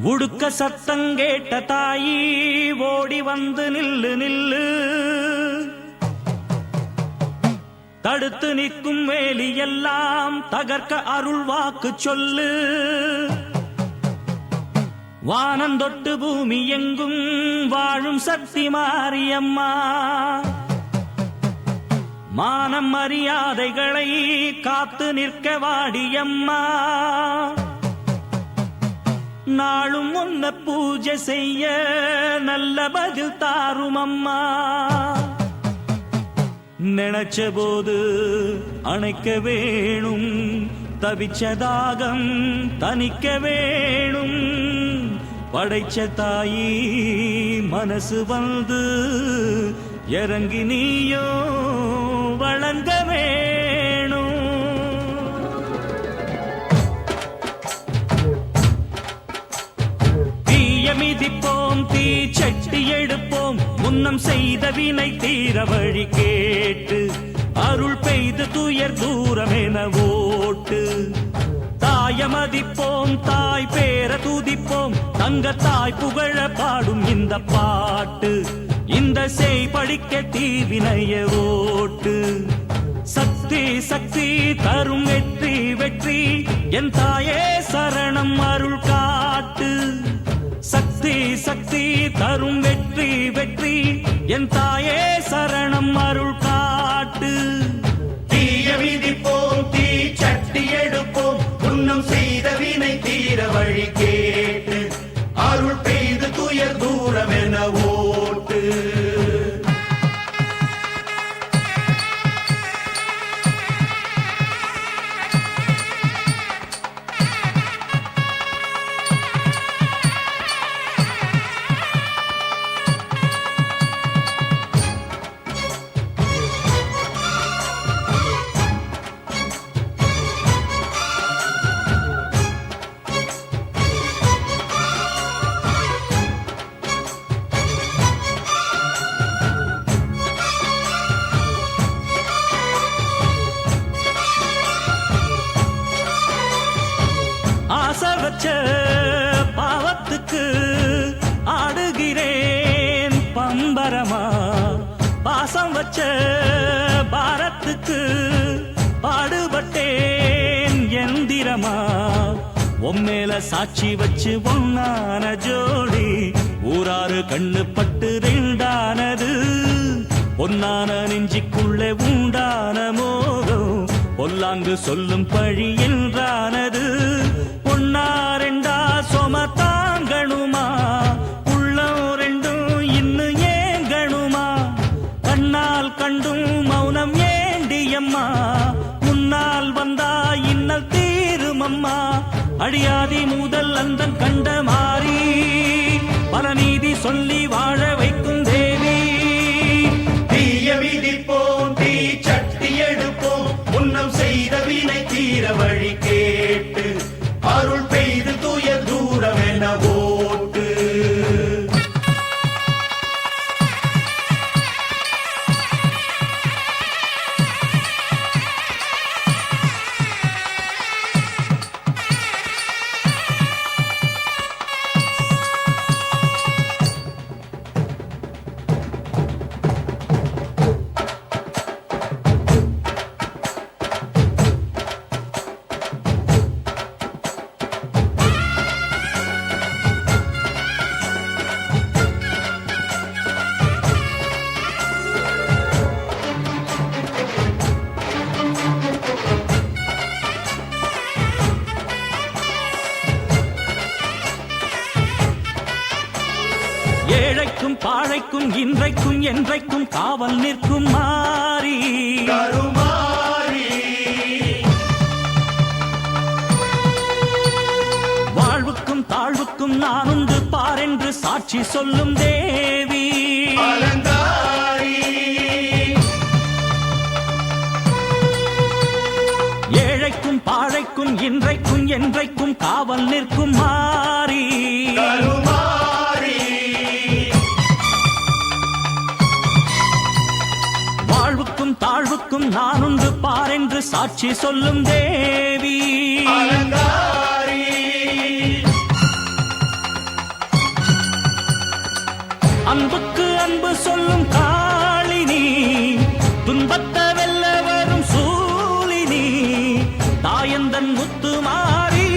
உடுக்க சத்தங்கேட்ட தாயி ஓடி வந்து நில்லு நில்லு, தடுத்து நிற்கும் வேலி எல்லாம் தகர்க்க அருள் வாக்கு சொல்லு. வானந்தொட்டு பூமி எங்கும் வாழும் சக்தி மாரியம்மா, மானம் மரியாதைகளை காத்து நிற்க வாடியம்மா. நாளும் உன்ன பூஜை செய்ய நல்ல பதில் தாரும் அம்மா. நினைச்ச போது அணைக்க வேணும், தவிச்ச தாகம் தணிக்க வேணும். படைச்ச தாயி மனசு வந்து இறங்கி நீயோ வழங்க வேணும். மிதிப்போம் தீ சட்டி எடுப்போம், முன்னம் செய்த வினை தீர வழி கேட்டு அருள் பெய்து துயர் தூரமென ஓட்டு. தாய மதிப்போம் தாய் பேர துதிப்போம், தங்க தாய் புகழ பாடும் இந்த பாட்டு. இந்த செய் படிக்க தீவினைய ஓட்டு. சக்தி சக்தி தரும் வெற்றி வெற்றி, என் தாயே சரணம் அருள் காட்டு. சக்தி சக்தி தரும் வெற்றி வெற்றி, என் தாயே சரணம் அருள் காட்டு. தீய விதிப்போம் தீ சட்டி எடுப்போம், புன்னம் செய்த வினை தீர வழி கேட்டு அருள் பெய்து துயர் தூரம் என ஓட்டு. ஆசை வச்ச பாவத்துக்கு ஆடுகிறேன் பம்பரமா, பாசம் வச்ச பாரத்துக்கு பாடுபட்டேன் எந்திரமா. உம்மேல சாட்சி வச்சு ஒன்னான ஜோடி, ஊராறு கண்ணு பட்டு ரெண்டானது. பொன்னான நெஞ்சிக்குள்ளே உண்டான மோகம், பொல்லாங்கு சொல்லும் பழி என்றானது. பொன்னா ரெண்டா சொம தாங்கணுமா, உள்ளம் ரெண்டும் இன்னும் ஏங்கணுமா. கண்ணால் கண்டும் மௌனம் ஏண்டியம்மா, முன்னால் வந்தா இன்னல் தீருமம்மா. அடியாதி முதல் அந்த கண்ட மாறி, பல நீதி சொல்லி வாழ வைக்கும் தேவி. தீய விதிப்போம் தீ சட்டி எடுப்போம், முன்னம் செய்த வினை தீர வழி கேட்டு அருள் பெய்து துயர் தூரம் என ஓட்டு. ஏழைக்கும் பாழைக்கும் இன்றைக்கும் என்றைக்கும் காவல் நிற்கும் மாறி கருமாரி. வாழ்வுக்கும் தாழ்வுக்கும் நான் உண்டு பாரென்று சாட்சி சொல்லும் தேவி. அலங்காரி. ஏழைக்கும் பாழைக்கும் இன்றைக்கும் என்றைக்கும் காவல் நிற்கும் மாறி கருமாரி. வாழ்வுக்கும் தாழ்வுக்கும் நான் உண்டு பாரென்று சாட்சி சொல்லும் தேவி. அலங்காரி. எந்தன் முத்துமாரி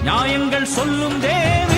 நியாயங்கள் சொல்லும் தேவ